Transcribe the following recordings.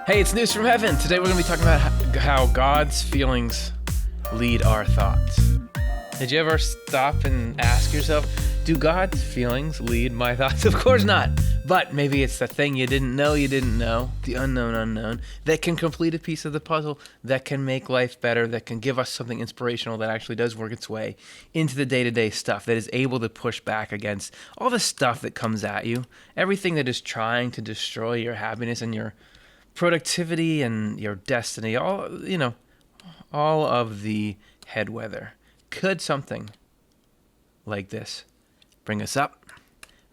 Hey, it's News from Heaven. Today we're going to be talking about how God's feelings lead our thoughts. Did you ever stop and ask yourself, do God's feelings lead my thoughts? Of course not. But maybe it's the thing you didn't know, the unknown, that can complete a piece of the puzzle, that can make life better, that can give us something inspirational that actually does work its way into the day-to-day stuff, that is able to push back against all the stuff that comes at you, everything that is trying to destroy your happiness and your productivity and your destiny, all of the head weather. Could something like this bring us up,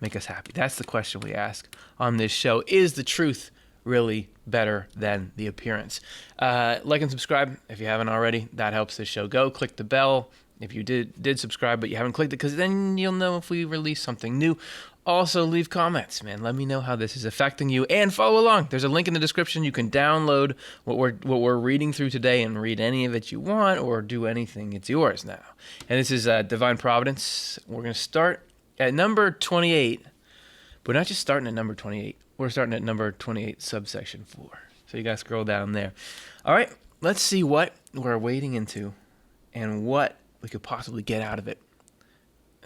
make us happy? That's the question we ask on this show. Is the truth really better than the appearance? Like and subscribe if you haven't already. That helps this show go. Click the bell if you did subscribe, but you haven't clicked it, because then you'll know if we release something new. Also, leave comments, man. Let me know how this is affecting you, and follow along. There's a link in the description. You can download what we're reading through today and read any of it you want, or do anything. It's yours now. And this is Divine Providence. We're going to start at number 28. But we're not just starting at number 28. We're starting at number 28, subsection 4. So you guys scroll down there. All right, let's see what we're wading into and what we could possibly get out of it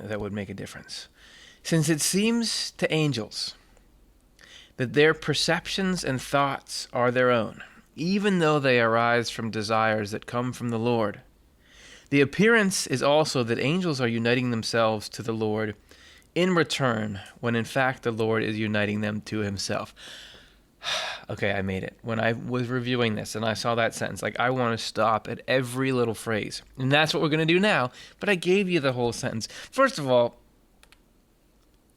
that would make a difference. Since it seems to angels that their perceptions and thoughts are their own, even though they arise from desires that come from the Lord, the appearance is also that angels are uniting themselves to the Lord in return, when in fact the Lord is uniting them to himself. Okay, I made it. When I was reviewing this and I saw that sentence, I want to stop at every little phrase. And that's what we're going to do now. But I gave you the whole sentence. First of all,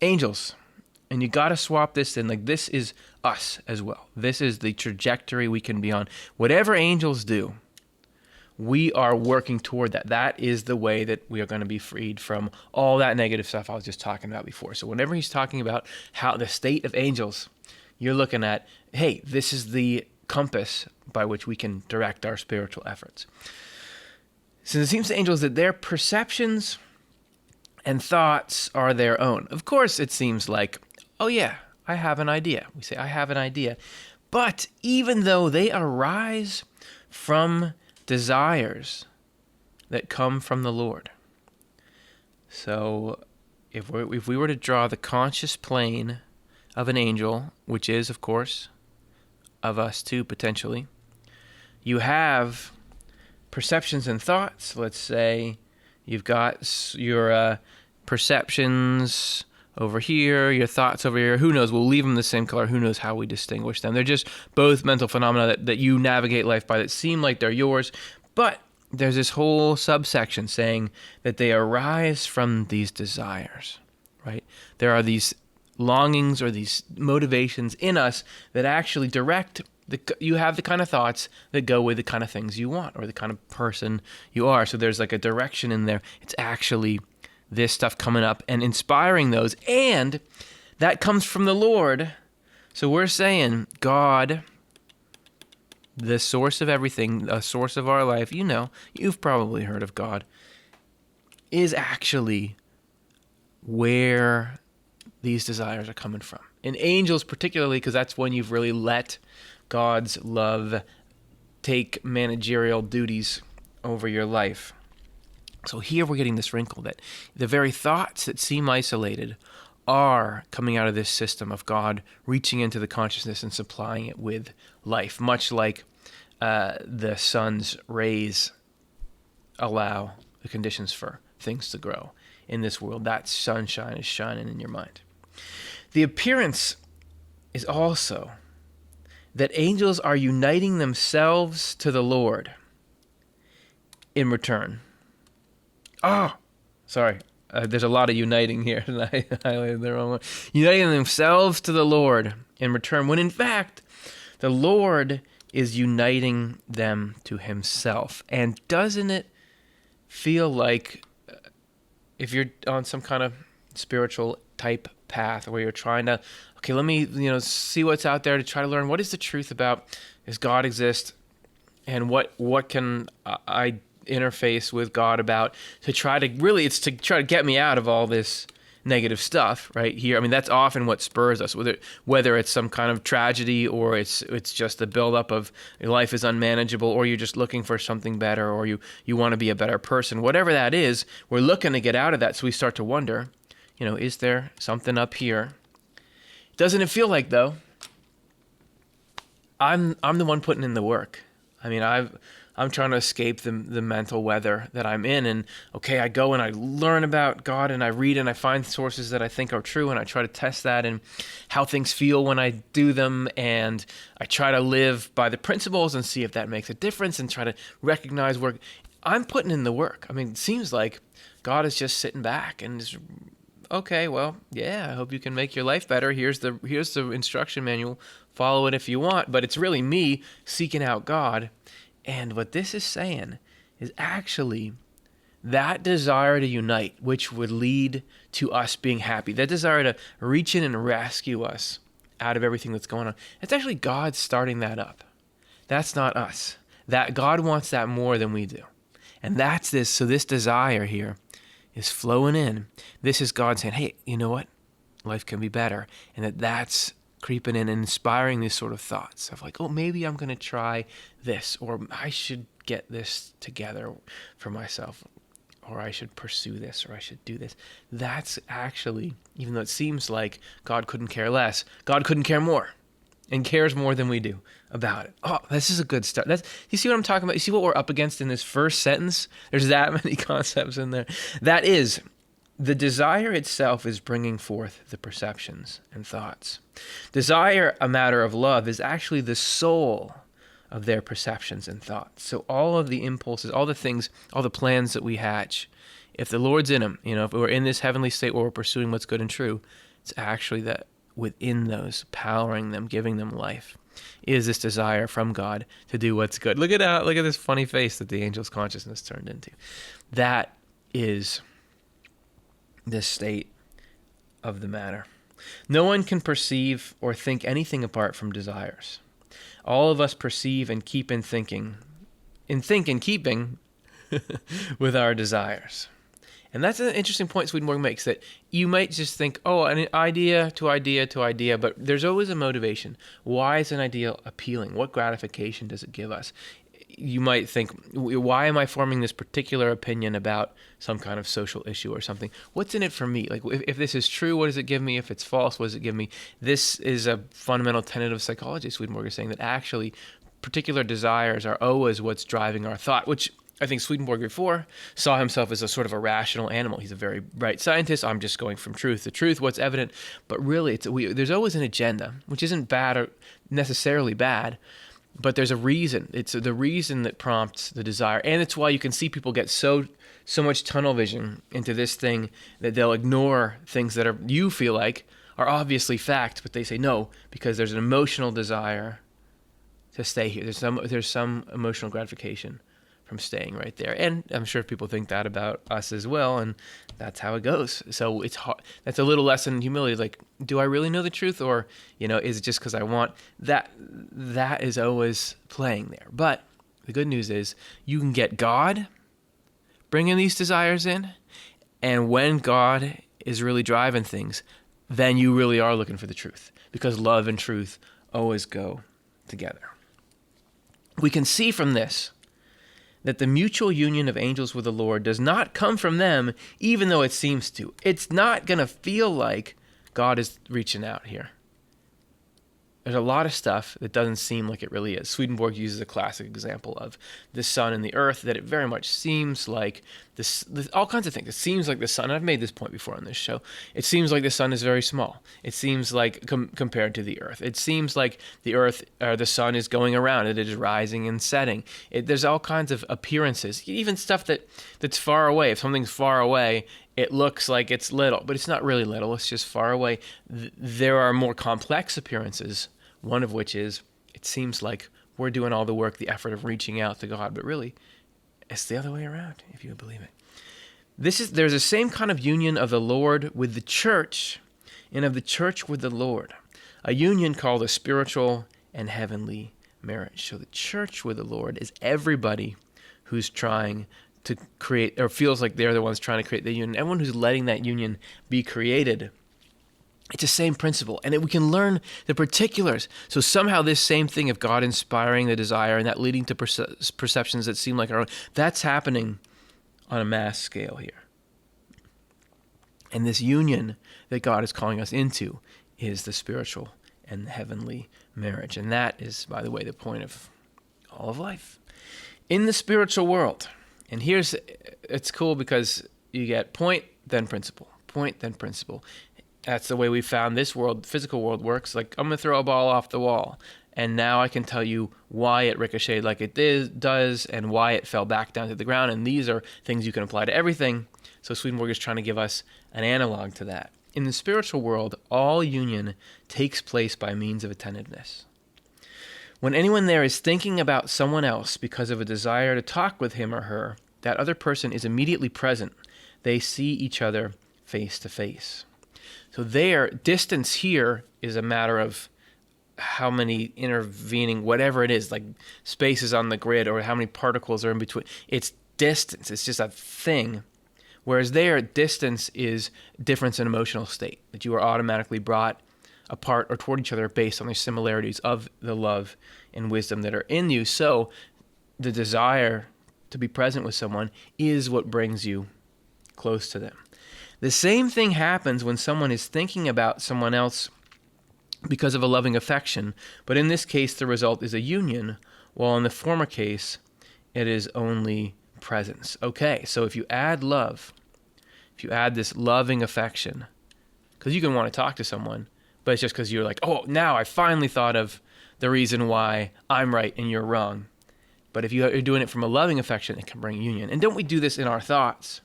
angels, and you got to swap this in. This is us as well. This is the trajectory we can be on. Whatever angels do, we are working toward that. That is the way that we are going to be freed from all that negative stuff I was just talking about before. So whenever he's talking about how the state of angels, you're looking at, hey, this is the compass by which we can direct our spiritual efforts. Since it seems to angels that their perceptions and thoughts are their own. Of course, it seems like, oh yeah, I have an idea. We say, I have an idea. But even though they arise from desires that come from the Lord. So if we were to draw the conscious plane of an angel, which is, of course, of us too, potentially, you have perceptions and thoughts. Let's say you've got your perceptions over here, your thoughts over here. Who knows? We'll leave them the same color. Who knows how we distinguish them? They're just both mental phenomena that you navigate life by that seem like they're yours. But there's this whole subsection saying that they arise from these desires, right? There are these longings or these motivations in us that actually direct you have the kind of thoughts that go with the kind of things you want or the kind of person you are. So there's a direction in there. It's actually this stuff coming up and inspiring those. And that comes from the Lord. So we're saying God, the source of everything, the source of our life, you've probably heard of God, is actually where these desires are coming from. In angels particularly, because that's when you've really let God's love take managerial duties over your life. So here we're getting this wrinkle that the very thoughts that seem isolated are coming out of this system of God reaching into the consciousness and supplying it with life, much like the sun's rays allow the conditions for things to grow in this world. That sunshine is shining in your mind. The appearance is also that angels are uniting themselves to the Lord in return. There's a lot of uniting here, and I highlighted the wrong one. Uniting themselves to the Lord in return, when in fact, the Lord is uniting them to himself. And doesn't it feel like, if you're on some kind of spiritual type path where you're trying to, okay, let me, see what's out there to try to learn what is the truth about, does God exist, and what can I interface with God about, to try to get me out of all this negative stuff, right? Here, I mean, that's often what spurs us, whether it's some kind of tragedy, or it's just the buildup of life is unmanageable, or you're just looking for something better, or you want to be a better person. Whatever that is, we're looking to get out of that. So we start to wonder, is there something up here? Doesn't it feel like, though, I'm the one putting in the work? I mean, I'm trying to escape the mental weather that I'm in, and I go and I learn about God, and I read and I find sources that I think are true, and I try to test that and how things feel when I do them, and I try to live by the principles and see if that makes a difference, and try to recognize where I'm putting in the work. I mean, it seems like God is just sitting back and is, okay, well, yeah, I hope you can make your life better. Here's the instruction manual. Follow it if you want. But it's really me seeking out God. And what this is saying is actually that desire to unite, which would lead to us being happy, that desire to reach in and rescue us out of everything that's going on, it's actually God starting that up. That's not us. That God wants that more than we do. And that's this. So this desire here is flowing in. This is God saying, hey, you know what? Life can be better. And that's creeping in and inspiring these sort of thoughts of like, oh, maybe I'm going to try this, or I should get this together for myself, or I should pursue this, or I should do this. That's actually, even though it seems like God couldn't care less, God couldn't care more and cares more than we do about it. Oh, this is a good start. You see what I'm talking about? You see what we're up against in this first sentence? There's that many concepts in there. That is, the desire itself is bringing forth the perceptions and thoughts. Desire, a matter of love, is actually the soul of their perceptions and thoughts. So all of the impulses, all the things, all the plans that we hatch, if the Lord's in them, if we're in this heavenly state where we're pursuing what's good and true, it's actually that within those, powering them, giving them life, is this desire from God to do what's good. Look at this funny face that the angel's consciousness turned into. That is this state of the matter. No one can perceive or think anything apart from desires. All of us perceive and keep in thinking, keeping with our desires. And that's an interesting point Swedenborg makes, that you might just think, oh, an idea to idea to idea, but there's always a motivation. Why is an idea appealing? What gratification does it give us? You might think, why am I forming this particular opinion about some kind of social issue or something? What's in it for me? Like, if this is true, what does it give me? If it's false, what does it give me? This is a fundamental tenet of psychology. Swedenborg is saying that actually particular desires are always what's driving our thought, which I think Swedenborg before saw himself as a sort of a rational animal. He's a very bright scientist. I'm just going from truth to truth, what's evident. But really, there's always an agenda, which isn't bad or necessarily bad, but there's a reason. It's the reason that prompts the desire. And it's why you can see people get so much tunnel vision into this thing that they'll ignore things that you feel like are obviously fact, but they say no, because there's an emotional desire to stay here. There's some emotional gratification from staying right there. And I'm sure people think that about us as well, and that's how it goes. So it's hard. That's a little lesson in humility. Like, do I really know the truth, or is it just because I want that? That is always playing there. But the good news is you can get God bringing these desires in, and when God is really driving things, then you really are looking for the truth, because love and truth always go together. We can see from this that the mutual union of angels with the Lord does not come from them, even though it seems to. It's not going to feel like God is reaching out here. There's a lot of stuff that doesn't seem like it really is. Swedenborg uses a classic example of the sun and the earth, that it very much seems like this all kinds of things. It seems like the sun, and I've made this point before on this show, it seems like the sun is very small. It seems like compared to the earth. It seems like the earth or the sun is going around. It is rising and setting. There's all kinds of appearances, even stuff that's far away. If something's far away, it looks like it's little, but it's not really little. It's just far away. There are more complex appearances, one of which is it seems like we're doing all the work, the effort of reaching out to God, but really it's the other way around, if you would believe it. There's the same kind of union of the Lord with the church and of the church with the Lord, a union called a spiritual and heavenly marriage. So the church with the Lord is everybody who's trying to create, or feels like they're the ones trying to create the union. Everyone who's letting that union be created. It's the same principle, and we can learn the particulars. So somehow this same thing of God inspiring the desire and that leading to perceptions that seem like our own, that's happening on a mass scale here. And this union that God is calling us into is the spiritual and the heavenly marriage. And that is, by the way, the point of all of life. In the spiritual world, and it's cool because you get point, then principle, point, then principle. That's the way we found this world, physical world works. Like, I'm going to throw a ball off the wall, and now I can tell you why it ricocheted like it does and why it fell back down to the ground. And these are things you can apply to everything. So Swedenborg is trying to give us an analog to that. In the spiritual world, all union takes place by means of attentiveness. When anyone there is thinking about someone else because of a desire to talk with him or her, that other person is immediately present. They see each other face to face. So their distance here is a matter of how many intervening, whatever it is, like spaces on the grid or how many particles are in between. It's distance. It's just a thing. Whereas there, distance is difference in emotional state, that you are automatically brought apart or toward each other based on the similarities of the love and wisdom that are in you. So the desire to be present with someone is what brings you close to them. The same thing happens when someone is thinking about someone else because of a loving affection, but in this case, the result is a union, while in the former case, it is only presence. Okay, so if you add love, if you add this loving affection, because you can want to talk to someone, but it's just because you're like, oh, now I finally thought of the reason why I'm right and you're wrong. But if you're doing it from a loving affection, it can bring union. And don't we do this in our thoughts?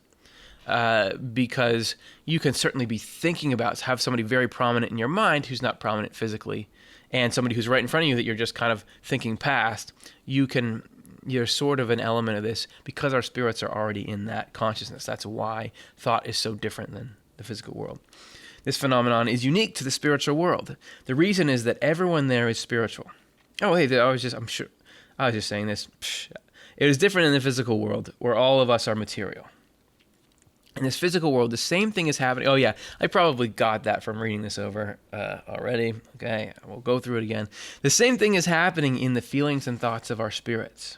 Because you can certainly be thinking about, have somebody very prominent in your mind who's not prominent physically, and somebody who's right in front of you that you're just kind of thinking past. You're sort of an element of this because our spirits are already in that consciousness. That's why thought is so different than the physical world. This phenomenon is unique to the spiritual world. The reason is that everyone there is spiritual. Oh, hey, I was just saying this. It is different in the physical world where all of us are material. In this physical world, the same thing is happening. Oh, yeah, I probably got that from reading this over already. Okay, we'll go through it again. The same thing is happening in the feelings and thoughts of our spirits.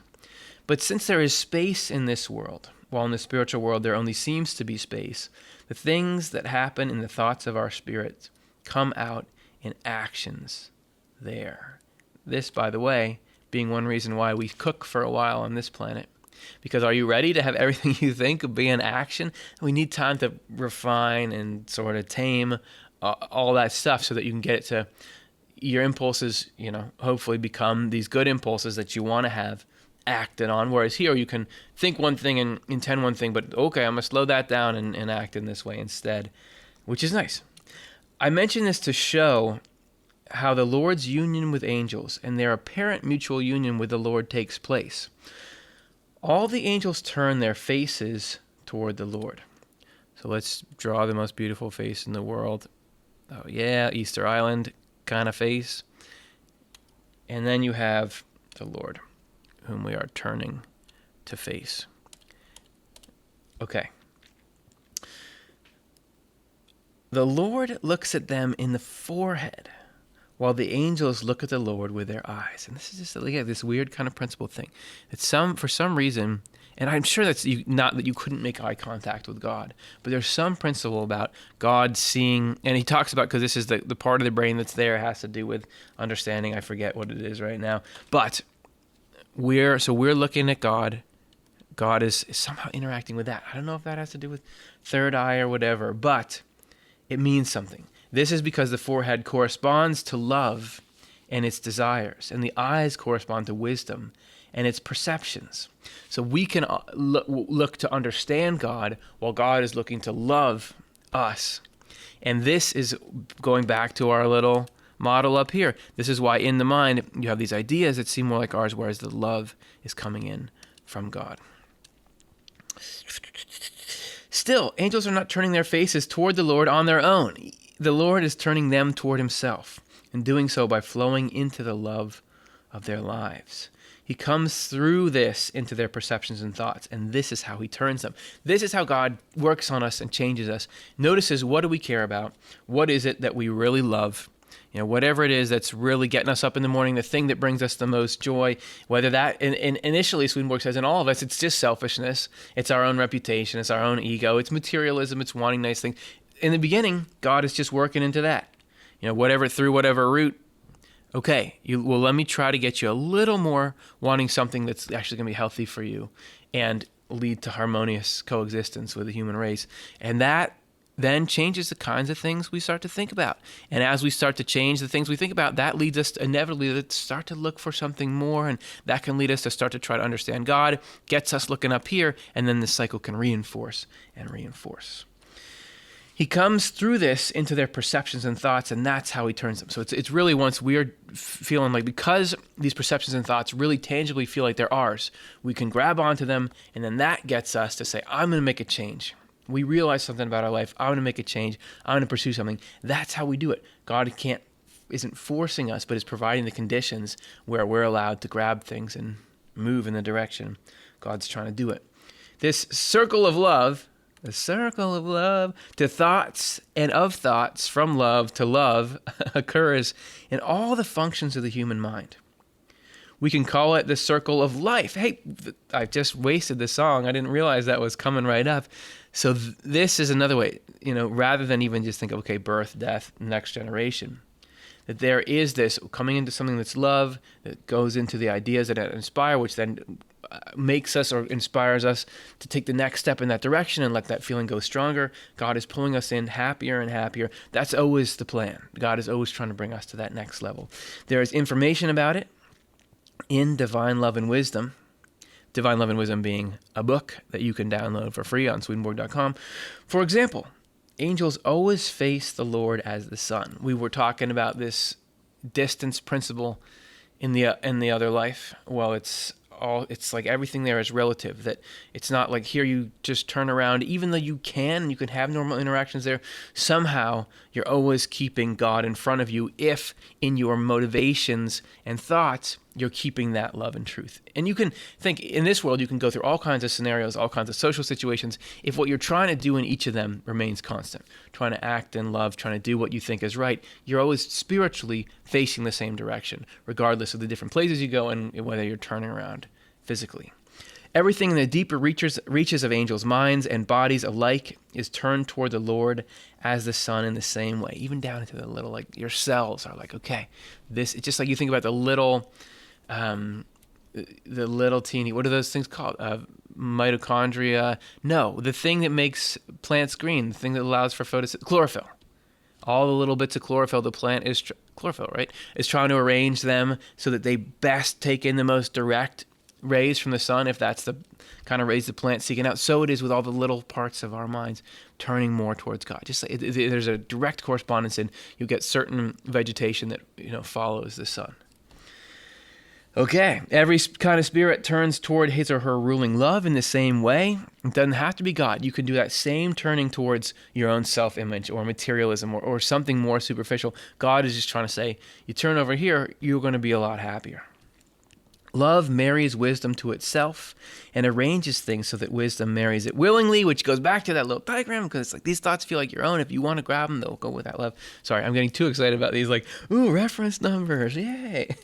But since there is space in this world, while in the spiritual world there only seems to be space, the things that happen in the thoughts of our spirits come out in actions there. This, by the way, being one reason why we cook for a while on this planet. Because are you ready to have everything you think be in action? We need time to refine and sort of tame all that stuff so that you can get it to your impulses, hopefully become these good impulses that you want to have acted on. Whereas here you can think one thing and intend one thing, but okay, I'm going to slow that down and act in this way instead, which is nice. I mention this to show how the Lord's union with angels and their apparent mutual union with the Lord takes place. All the angels turn their faces toward the Lord. So let's draw the most beautiful face in the world. Oh yeah, Easter Island kind of face. And then you have the Lord, whom we are turning to face. Okay. The Lord looks at them in the forehead, while the angels look at the Lord with their eyes. And this is just this weird kind of principle thing. It's for some reason, and I'm sure that's not that you couldn't make eye contact with God, but there's some principle about God seeing, and he talks about, because this is the part of the brain that's there, has to do with understanding. I forget what it is right now. But we're looking at God. God is somehow interacting with that. I don't know if that has to do with third eye or whatever, but it means something. This is because the forehead corresponds to love and its desires, and the eyes correspond to wisdom and its perceptions. So we can look to understand God while God is looking to love us. And this is going back to our little model up here. This is why in the mind you have these ideas that seem more like ours, whereas the love is coming in from God. Still, angels are not turning their faces toward the Lord on their own. The Lord is turning them toward himself, and doing so by flowing into the love of their lives. He comes through this into their perceptions and thoughts, and this is how he turns them. This is how God works on us and changes us. Notices, what do we care about? What is it that we really love? Whatever it is that's really getting us up in the morning, the thing that brings us the most joy, whether that, initially Swedenborg says in all of us, it's just selfishness, it's our own reputation, it's our own ego, it's materialism, it's wanting nice things. In the beginning, God is just working into that. Through whatever route. Okay, let me try to get you a little more wanting something that's actually going to be healthy for you and lead to harmonious coexistence with the human race. And that then changes the kinds of things we start to think about. And as we start to change the things we think about, that leads us to inevitably to start to look for something more, and that can lead us to start to try to understand God, gets us looking up here, and then the cycle can reinforce and reinforce. He comes through this into their perceptions and thoughts, and that's how he turns them. So it's really once we are feeling like, because these perceptions and thoughts really tangibly feel like they're ours, we can grab onto them, and then that gets us to say, I'm going to make a change. We realize something about our life. I'm going to make a change. I'm going to pursue something. That's how we do it. God isn't forcing us, but is providing the conditions where we're allowed to grab things and move in the direction God's trying to do it. This circle of love, the circle of love to thoughts and of thoughts from love to love occurs in all the functions of the human mind. We can call it the circle of life. Hey, I just wasted the song. I didn't realize that was coming right up. So this is another way, rather than even just think, okay, birth, death, next generation, that there is this coming into something that's love, that goes into the ideas that inspire, which then makes us or inspires us to take the next step in that direction and let that feeling go stronger. God is pulling us in happier and happier. That's always the plan. God is always trying to bring us to that next level. There is information about it in Divine Love and Wisdom. Divine Love and Wisdom being a book that you can download for free on Swedenborg.com. For example, angels always face the Lord as the sun. We were talking about this distance principle in the other life. Well, it's like everything there is relative, that it's not like here you just turn around, even though you can have normal interactions there, somehow you're always keeping God in front of you if in your motivations and thoughts you're keeping that love and truth. And you can think, in this world, you can go through all kinds of scenarios, all kinds of social situations, if what you're trying to do in each of them remains constant, trying to act in love, trying to do what you think is right, you're always spiritually facing the same direction, regardless of the different places you go and whether you're turning around physically. Everything in the deeper reaches of angels' minds and bodies alike is turned toward the Lord as the sun in the same way, even down into the little, like your cells are like, okay, it's just like you think about the little teeny, what are those things called? Mitochondria. No, the thing that makes plants green, the thing that allows for photosynthesis, chlorophyll. All the little bits of chlorophyll, the plant is chlorophyll, right? Is trying to arrange them so that they best take in the most direct rays from the sun, if that's the kind of rays the plant's seeking out. So it is with all the little parts of our minds turning more towards God. Just like there's a direct correspondence, and you get certain vegetation that follows the sun. Okay, every kind of spirit turns toward his or her ruling love in the same way. It doesn't have to be God. You can do that same turning towards your own self-image or materialism or something more superficial. God is just trying to say, you turn over here, you're going to be a lot happier. Love marries wisdom to itself and arranges things so that wisdom marries it willingly, which goes back to that little diagram, because it's like these thoughts feel like your own. If you want to grab them, they'll go with that love. Sorry, I'm getting too excited about these, like, ooh, reference numbers, yay.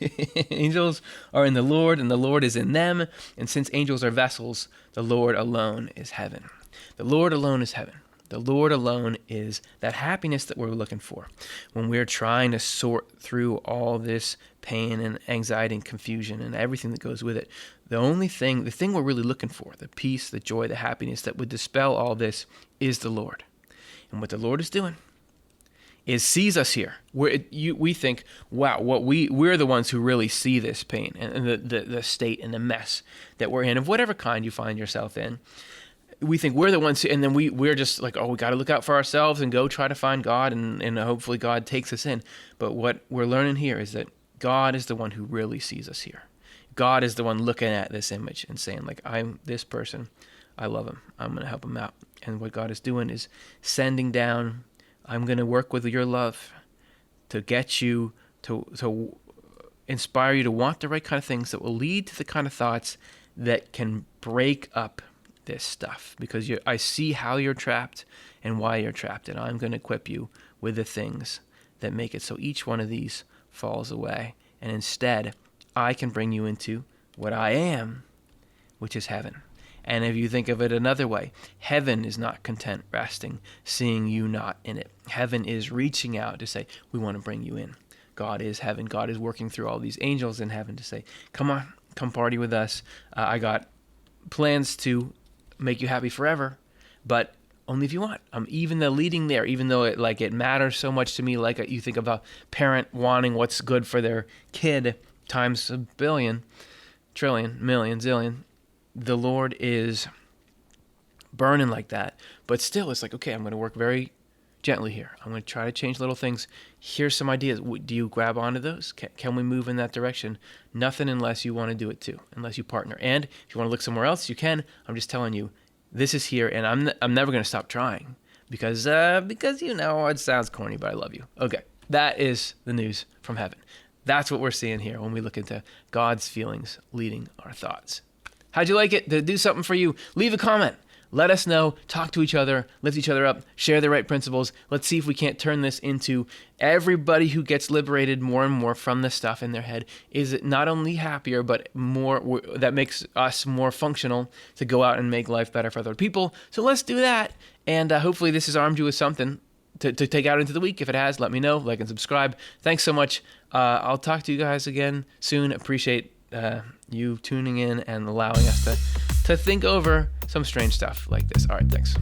Angels are in the Lord, and the Lord is in them. And since angels are vessels, the Lord alone is heaven. The Lord alone is heaven. The Lord alone is that happiness that we're looking for when we're trying to sort through all this pain and anxiety and confusion and everything that goes with it. The thing we're really looking for, the peace, the joy, the happiness that would dispel all this is the Lord. And what the Lord is doing is sees us here. We think, wow, we're the ones who really see this pain and the state and the mess that we're in, of whatever kind you find yourself in. We think we're the ones, and then we're just like, oh, we got to look out for ourselves and go try to find God, and hopefully God takes us in. But what we're learning here is that God is the one who really sees us here. God is the one looking at this image and saying, like, I'm this person. I love him. I'm going to help him out. And what God is doing is sending down, I'm going to work with your love to get you to inspire you to want the right kind of things that will lead to the kind of thoughts that can break up this stuff. Because I see how you're trapped and why you're trapped, and I'm going to equip you with the things that make it so each one of these falls away. And instead, I can bring you into what I am, which is heaven. And if you think of it another way, heaven is not content resting, seeing you not in it. Heaven is reaching out to say, we want to bring you in. God is heaven. God is working through all these angels in heaven to say, come on, come party with us. I got plans to make you happy forever, but only if you want. I'm even the leading there, even though it matters so much to me. Like you think of a parent wanting what's good for their kid times a billion, trillion, million, zillion. The Lord is burning like that, but still it's like, okay, I'm going to work very gently here. I'm going to try to change little things. Here's some ideas. Do you grab onto those? Can we move in that direction? Nothing unless you want to do it too, unless you partner. And if you want to look somewhere else, you can. I'm just telling you, this is here, and I'm never going to stop trying because it sounds corny, but I love you. Okay, that is the news from heaven. That's what we're seeing here when we look into God's feelings leading our thoughts. How'd you like it? Did it do something for you? Leave a comment. Let us know. Talk to each other. Lift each other up. Share the right principles. Let's see if we can't turn this into everybody who gets liberated more and more from the stuff in their head. Is it not only happier, but more that makes us more functional to go out and make life better for other people. So let's do that. And hopefully this has armed you with something to take out into the week. If it has, let me know. Like and subscribe. Thanks so much. I'll talk to you guys again soon. Appreciate you tuning in and allowing us to think over some strange stuff like this. All right, thanks.